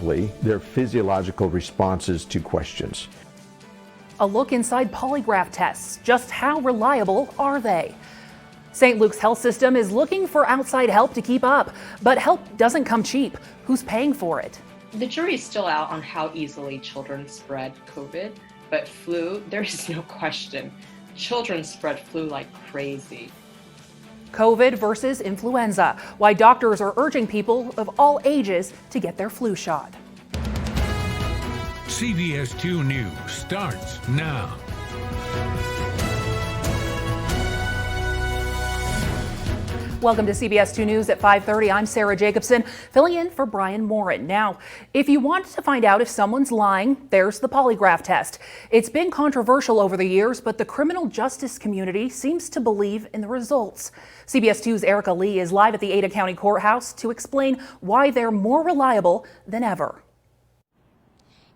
Simply, they're physiological responses to questions. A look inside polygraph tests. Just how reliable are they? St. Luke's health system is looking for outside help to keep up, but help doesn't come cheap. Who's paying for it? The jury is still out on how easily children spread COVID, but flu, there is no question. Children spread flu like crazy. COVID versus influenza. Why doctors are urging people of all ages to get their flu shot. CBS 2 News starts now. Welcome to CBS 2 News at 5:30. I'm Sarah Jacobsen, filling in for Brian Morin. Now, if you want to find out if someone's lying, there's the polygraph test. It's been controversial over the years, but the criminal justice community seems to believe in the results. CBS 2's Erica Lee is live at the Ada County Courthouse to explain why they're more reliable than ever.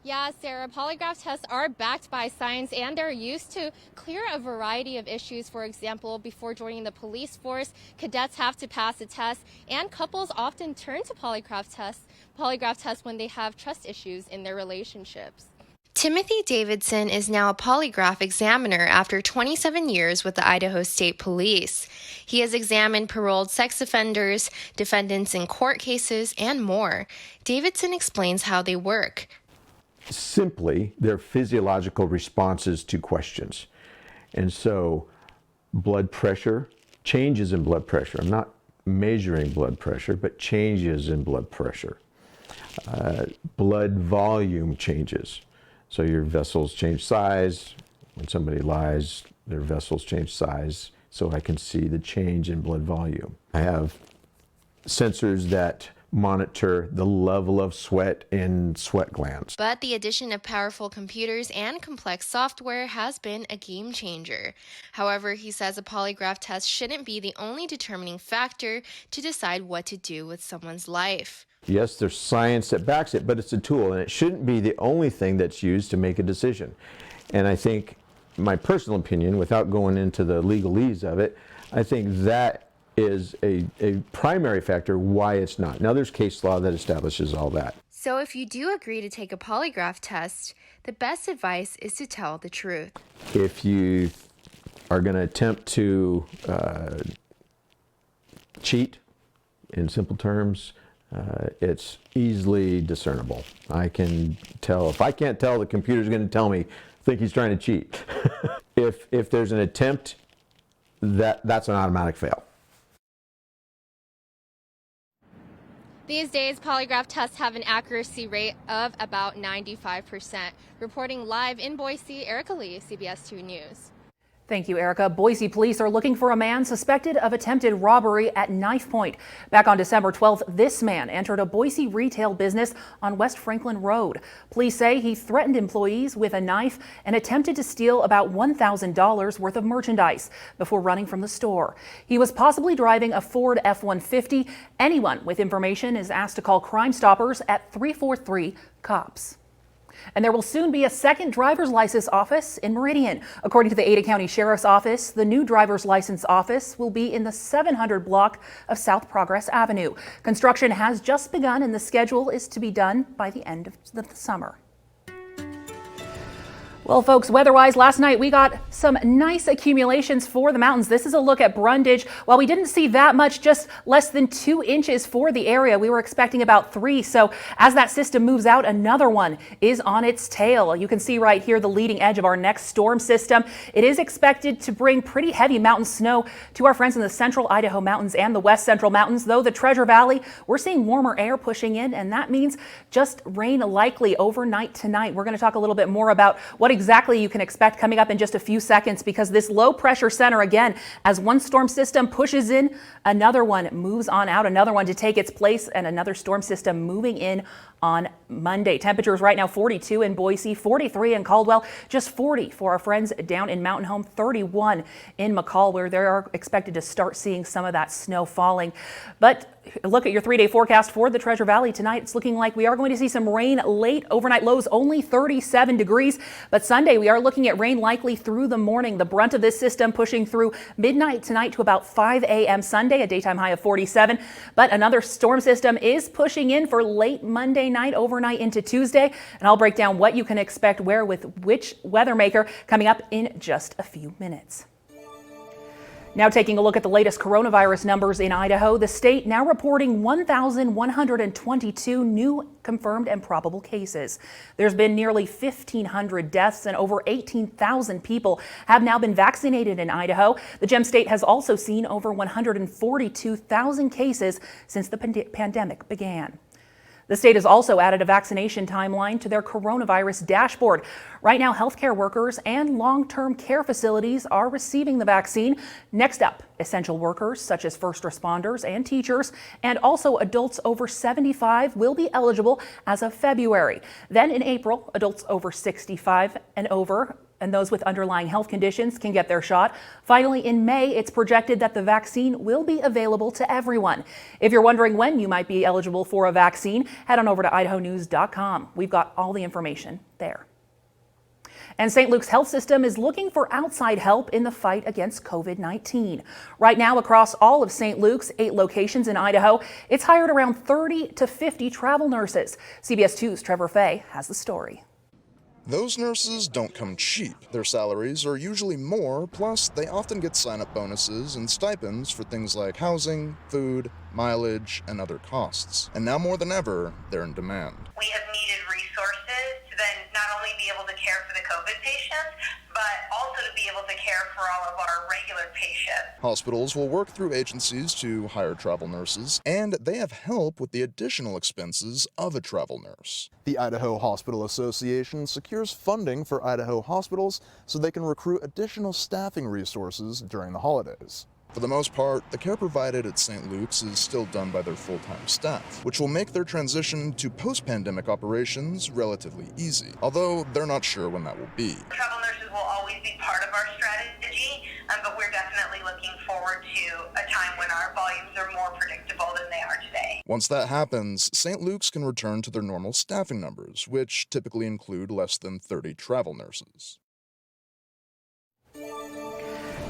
Yeah, Sarah, polygraph tests are backed by science and they're used to clear a variety of issues. For example, before joining the police force, cadets have to pass a test, and couples often turn to polygraph tests when they have trust issues in their relationships. Timothy Davidson is now a polygraph examiner after 27 years with the Idaho State Police. He has examined paroled sex offenders, defendants in court cases, and more. Davidson explains how they work. Simply, they're physiological responses to questions. And so blood pressure, changes in blood pressure. I'm not measuring blood pressure, but changes in blood pressure. Blood volume changes. So your vessels change size. When somebody lies, their vessels change size, so I can see the change in blood volume. I have sensors that monitor the level of sweat in sweat glands. But the addition of powerful computers and complex software has been a game changer. However, he says a polygraph test shouldn't be the only determining factor to decide what to do with someone's life. Yes, there's science that backs it, but it's a tool, and it shouldn't be the only thing that's used to make a decision. And I think, my personal opinion, without going into the legalese of it, I think that is a primary factor why it's not. Now, there's case law that establishes all that. So if you do agree to take a polygraph test, the best advice is to tell the truth. If you are going to attempt to cheat, in simple terms, it's easily discernible. I can tell. If I can't tell, the computer's going to tell me, I think he's trying to cheat. If there's an attempt, that's an automatic fail. These days, polygraph tests have an accuracy rate of about 95%. Reporting live in Boise, Erica Lee, CBS 2 News. Thank you, Erica. Boise police are looking for a man suspected of attempted robbery at knife point. Back on December 12th, this man entered a Boise retail business on West Franklin Road. Police say he threatened employees with a knife and attempted to steal about $1,000 worth of merchandise before running from the store. He was possibly driving a Ford F-150. Anyone with information is asked to call Crime Stoppers at 343-COPS. And there will soon be a second driver's license office in Meridian. According to the Ada County Sheriff's Office, the new driver's license office will be in the 700 block of South Progress Avenue. Construction has just begun and the schedule is to be done by the end of the summer. Well, folks, weather-wise, last night we got some nice accumulations for the mountains. This is a look at Brundage. While we didn't see that much, just less than 2 inches for the area, we were expecting about 3. So as that system moves out, another one is on its tail. You can see right here the leading edge of our next storm system. It is expected to bring pretty heavy mountain snow to our friends in the central Idaho mountains and the west central mountains. Though the Treasure Valley, we're seeing warmer air pushing in, and that means just rain likely overnight tonight. We're going to talk a little bit more about what exactly you can expect coming up in just a few seconds, because this low pressure center, again, as one storm system pushes in, another one moves on out, another one to take its place, and another storm system moving in on Monday. Temperatures right now 42 in Boise, 43 in Caldwell, just 40 for our friends down in Mountain Home, 31 in McCall, where they are expected to start seeing some of that snow falling. But look at your 3-day forecast for the Treasure Valley tonight. It's looking like we are going to see some rain late. Overnight lows only 37 degrees. But Sunday, we are looking at rain likely through the morning. The brunt of this system pushing through midnight tonight to about 5 a.m. Sunday, a daytime high of 47. But another storm system is pushing in for late Monday night, overnight into Tuesday, and I'll break down what you can expect where with which weather maker coming up in just a few minutes. Now taking a look at the latest coronavirus numbers in Idaho, the state now reporting 1,122 new confirmed and probable cases. There's been nearly 1,500 deaths and over 18,000 people have now been vaccinated in Idaho. The Gem State has also seen over 142,000 cases since the pandemic began. The state has also added a vaccination timeline to their coronavirus dashboard. Right now, healthcare workers and long-term care facilities are receiving the vaccine. Next up, essential workers such as first responders and teachers, and also adults over 75 will be eligible as of February. Then in April, adults over 65 and over and those with underlying health conditions can get their shot. Finally, in May, it's projected that the vaccine will be available to everyone. If you're wondering when you might be eligible for a vaccine, head on over to idahonews.com. We've got all the information there. And St. Luke's health system is looking for outside help in the fight against COVID-19. Right now, across all of St. Luke's 8 locations in Idaho, it's hired around 30 to 50 travel nurses. CBS 2's Trevor Fay has the story. Those nurses don't come cheap. Their salaries are usually more, plus they often get sign-up bonuses and stipends for things like housing, food, mileage, and other costs. And now more than ever, they're in demand. We have needed resources to then not only be able to care for the COVID patients, but also to be able to care for all of our regular patients. Hospitals will work through agencies to hire travel nurses, and they have help with the additional expenses of a travel nurse. The Idaho Hospital Association secures funding for Idaho hospitals so they can recruit additional staffing resources during the holidays. For the most part, the care provided at St. Luke's is still done by their full-time staff, which will make their transition to post-pandemic operations relatively easy, although they're not sure when that will be. Travel nurses will always be part of our strategy, but we're definitely looking forward to a time when our volumes are more predictable than they are today. Once that happens, St. Luke's can return to their normal staffing numbers, which typically include less than 30 travel nurses.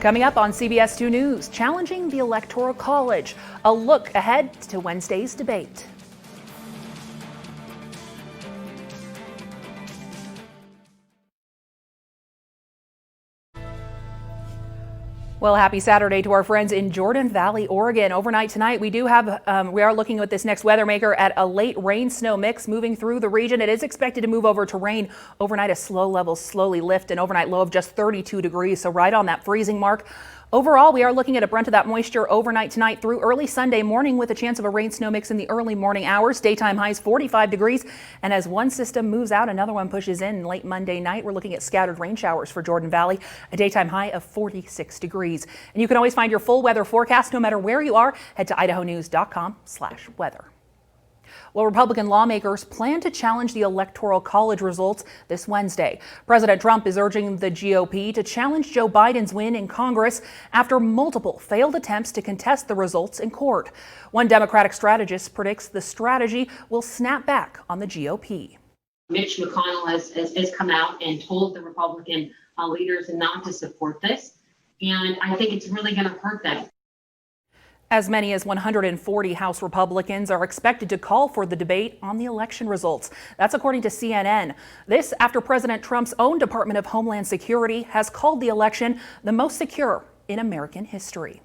Coming up on CBS 2 News, challenging the Electoral College, a look ahead to Wednesday's debate. Well, happy Saturday to our friends in Jordan Valley, Oregon. Overnight tonight, we are looking at this next weather maker at a late rain-snow mix moving through the region. It is expected to move over to rain overnight as slow levels slowly lift, an overnight low of just 32 degrees, so right on that freezing mark. Overall, we are looking at a brunt of that moisture overnight tonight through early Sunday morning with a chance of a rain-snow mix in the early morning hours. Daytime highs 45 degrees. And as one system moves out, another one pushes in late Monday night. We're looking at scattered rain showers for Jordan Valley, a daytime high of 46 degrees. And you can always find your full weather forecast no matter where you are. Head to idahonews.com/weather. Well, Republican lawmakers plan to challenge the Electoral College results this Wednesday. President Trump is urging the GOP to challenge Joe Biden's win in Congress after multiple failed attempts to contest the results in court. One Democratic strategist predicts the strategy will snap back on the GOP. Mitch McConnell has come out and told the Republican leaders not to support this, and I think it's really going to hurt them. As many as 140 House Republicans are expected to call for the debate on the election results. That's according to CNN. This after President Trump's own Department of Homeland Security has called the election the most secure in American history.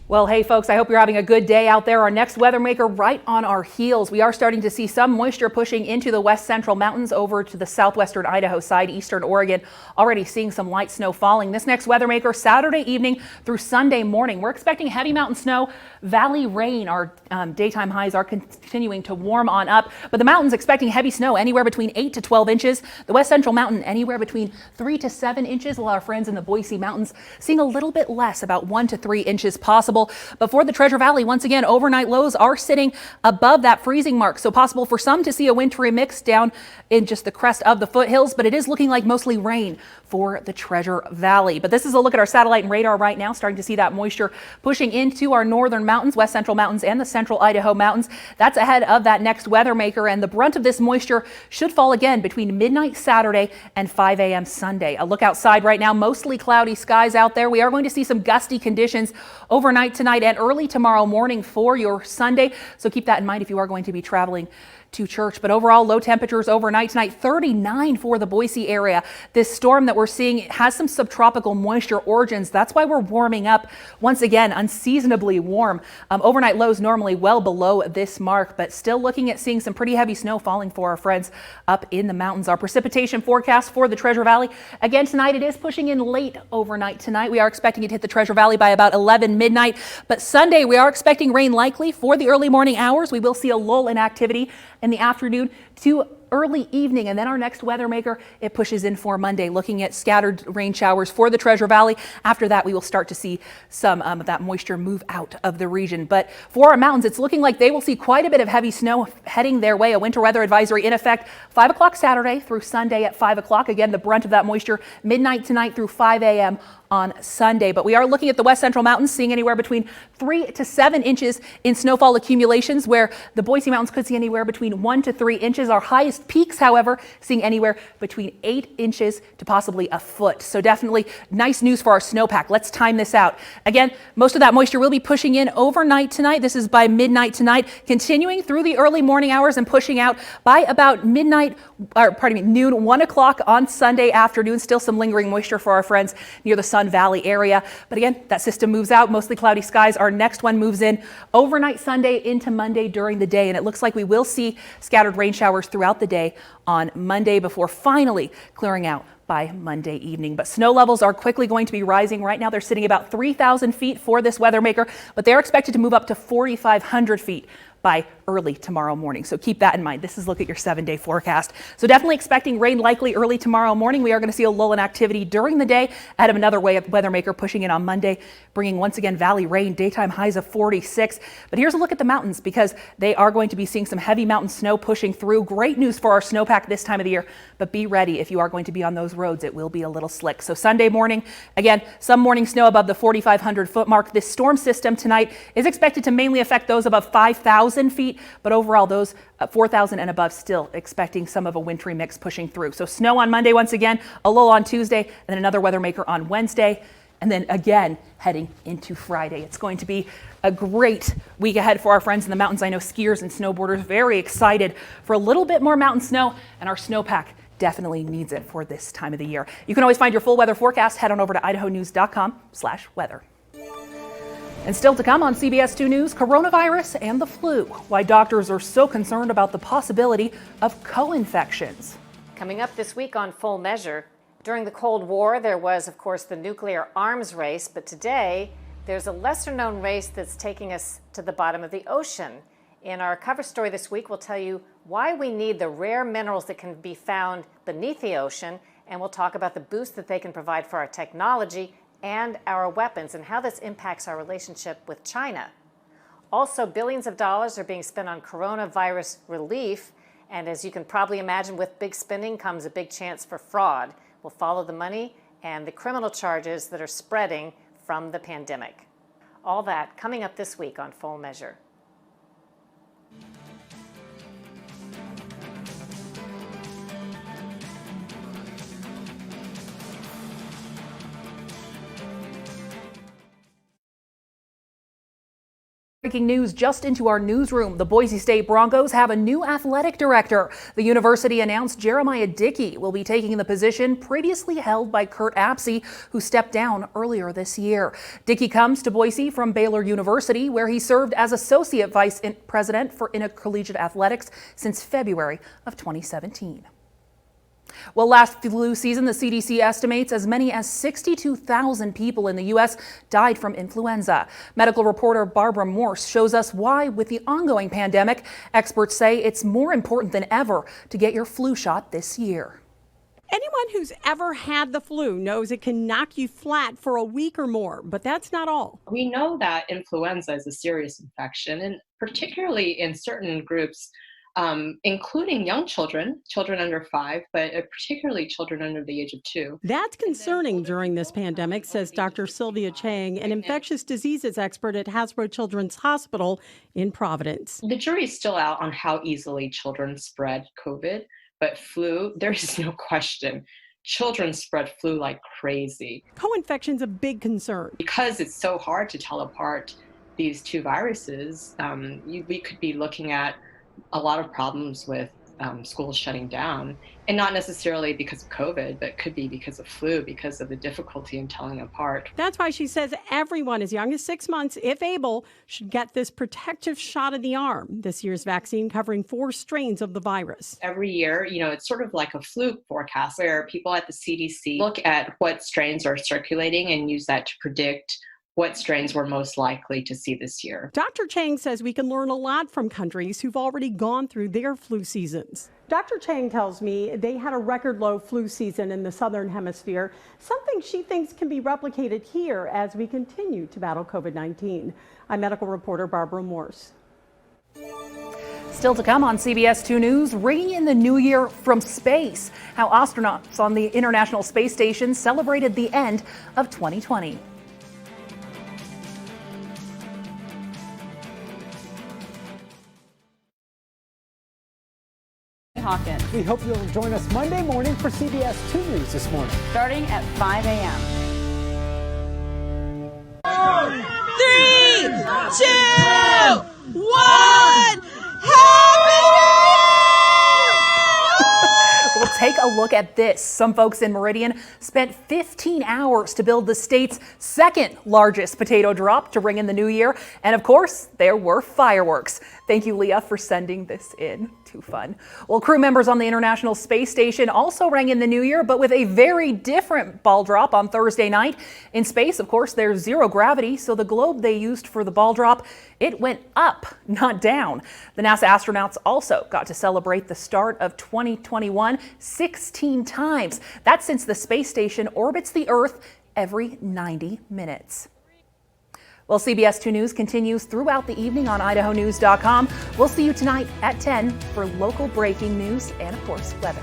Well, hey folks, I hope you're having a good day out there. Our next weather maker right on our heels. We are starting to see some moisture pushing into the west central mountains over to the southwestern Idaho side, eastern Oregon. Already seeing some light snow falling. This next weather maker Saturday evening through Sunday morning. We're expecting heavy mountain snow, valley rain. Our daytime highs are continuing to warm on up, but the mountains expecting heavy snow anywhere between 8 to 12 inches. The west central mountain anywhere between 3 to 7 inches, while our friends in the Boise Mountains seeing a little bit less, about 1 to 3 inches possible. But for the Treasure Valley, once again, overnight lows are sitting above that freezing mark. So possible for some to see a wintry mix down in just the crest of the foothills, but it is looking like mostly rain for the Treasure Valley. But this is a look at our satellite and radar right now, starting to see that moisture pushing into our northern mountains. Mountains, West Central Mountains, and the Central Idaho Mountains. That's ahead of that next weather maker, and the brunt of this moisture should fall again between midnight Saturday and 5 a.m. Sunday. A look outside right now, mostly cloudy skies out there. We are going to see some gusty conditions overnight tonight and early tomorrow morning for your Sunday, so keep that in mind if you are going to be traveling to church. But overall, low temperatures overnight tonight, 39 for the Boise area. This storm that we're seeing has some subtropical moisture origins. That's why we're warming up once again, unseasonably warm. Overnight lows normally well below this mark, but still looking at seeing some pretty heavy snow falling for our friends up in the mountains. Our precipitation forecast for the Treasure Valley again tonight, it is pushing in late overnight tonight. We are expecting it to hit the Treasure Valley by about 11 midnight, but Sunday we are expecting rain likely for the early morning hours. We will see a lull in activity in the afternoon to early evening, and then our next weather maker, it pushes in for Monday, looking at scattered rain showers for the Treasure Valley. After that, we will start to see some of that moisture move out of the region. But for our mountains, it's looking like they will see quite a bit of heavy snow heading their way. A winter weather advisory in effect 5 o'clock Saturday through Sunday at 5 o'clock. Again, the brunt of that moisture midnight tonight through 5 a.m. on Sunday. But we are looking at the West Central Mountains, seeing anywhere between 3 to 7 inches in snowfall accumulations, where the Boise Mountains could see anywhere between 1 to 3 inches. Our highest peaks, however, seeing anywhere between 8 inches to possibly a foot. So definitely nice news for our snowpack. Let's time this out. Again, most of that moisture will be pushing in overnight tonight. This is by midnight tonight, continuing through the early morning hours and pushing out by about noon, 1 o'clock on Sunday afternoon. Still some lingering moisture for our friends near the Sun Valley area. But again, that system moves out, mostly cloudy skies. Our next one moves in overnight Sunday into Monday during the day. And it looks like we will see scattered rain showers throughout the day on Monday before finally clearing out by Monday evening. But snow levels are quickly going to be rising. Right now, they're sitting about 3,000 feet for this weather maker, but they're expected to move up to 4,500 feet by early tomorrow morning. So keep that in mind. This is a look at your 7-day forecast. So definitely expecting rain likely early tomorrow morning. We are going to see a lull in activity during the day ahead of another weather maker pushing in on Monday, bringing once again valley rain, daytime highs of 46. But here's a look at the mountains, because they are going to be seeing some heavy mountain snow pushing through. Great news for our snowpack this time of the year, but be ready if you are going to be on those roads. It will be a little slick. So Sunday morning, again, some morning snow above the 4,500 foot mark. This storm system tonight is expected to mainly affect those above 5,000 feet, but overall those 4,000 and above still expecting some of a wintry mix pushing through. So snow on Monday once again, a lull on Tuesday, and then another weather maker on Wednesday, and then again heading into Friday. It's going to be a great week ahead for our friends in the mountains. I know skiers and snowboarders very excited for a little bit more mountain snow, and our snowpack definitely needs it for this time of the year. You can always find your full weather forecast. Head on over to idahonews.com/weather. And still to come on CBS 2 News, coronavirus and the flu. Why doctors are so concerned about the possibility of co-infections. Coming up this week on Full Measure, during the Cold War, there was, of course, the nuclear arms race, but today there's a lesser-known race that's taking us to the bottom of the ocean. In our cover story this week, we'll tell you why we need the rare minerals that can be found beneath the ocean, and we'll talk about the boost that they can provide for our technology and our weapons, and how this impacts our relationship with China. Also, billions of dollars are being spent on coronavirus relief, and as you can probably imagine, with big spending comes a big chance for fraud. We'll follow the money and the criminal charges that are spreading from the pandemic. All that coming up this week on Full Measure. Breaking news just into our newsroom. The Boise State Broncos have a new athletic director. The university announced Jeremiah Dickey will be taking the position previously held by Kurt Apsey, who stepped down earlier this year. Dickey comes to Boise from Baylor University, where he served as associate vice president for intercollegiate athletics since February of 2017. Well, last flu season, the CDC estimates as many as 62,000 people in the U.S. died from influenza. Medical reporter Barbara Morse shows us why, with the ongoing pandemic, experts say it's more important than ever to get your flu shot this year. Anyone who's ever had the flu knows it can knock you flat for a week or more, but that's not all. We know that influenza is a serious infection, and particularly in certain groups including young children, children under 5, but particularly children under the age of 2. That's concerning during this pandemic, says Dr. Sylvia Chang, an infectious diseases expert at Hasbro Children's Hospital in Providence. The jury's still out on how easily children spread COVID, but flu, there is no question. Children spread flu like crazy. Co-infection's a big concern. Because it's so hard to tell apart these two viruses, we could be looking at a lot of problems with schools shutting down, and not necessarily because of COVID, but could be because of flu, because of the difficulty in telling apart. That's why she says everyone as young as 6 months, if able, should get this protective shot in the arm. This year's vaccine covering 4 strains of the virus. Every year, it's sort of like a flu forecast where people at the CDC look at what strains are circulating and use that to predict what strains we're most likely to see this year. Dr. Chang says we can learn a lot from countries who've already gone through their flu seasons. Dr. Chang tells me they had a record low flu season in the Southern Hemisphere, something she thinks can be replicated here as we continue to battle COVID-19. I'm medical reporter Barbara Morse. Still to come on CBS 2 News, ringing in the new year from space, how astronauts on the International Space Station celebrated the end of 2020. Hawkins. We hope you'll join us Monday morning for CBS 2 News this morning. Starting at 5 a.m. 3, 2, 1, Well, take a look at this. Some folks in Meridian spent 15 hours to build the state's second largest potato drop to ring in the new year. And of course, there were fireworks. Thank you, Leah, for sending this in. Too fun. Well, crew members on the International Space Station also rang in the new year, but with a very different ball drop on Thursday night. In space, of course, there's zero gravity, so the globe they used for the ball drop, it went up, not down. The NASA astronauts also got to celebrate the start of 2021 16 times. That's since the space station orbits the Earth every 90 minutes. Well, CBS 2 News continues throughout the evening on idahonews.com. We'll see you tonight at 10 for local breaking news and, of course, weather.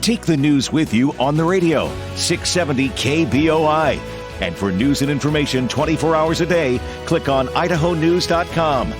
Take the news with you on the radio, 670 KBOI. And for news and information 24 hours a day, click on idahonews.com.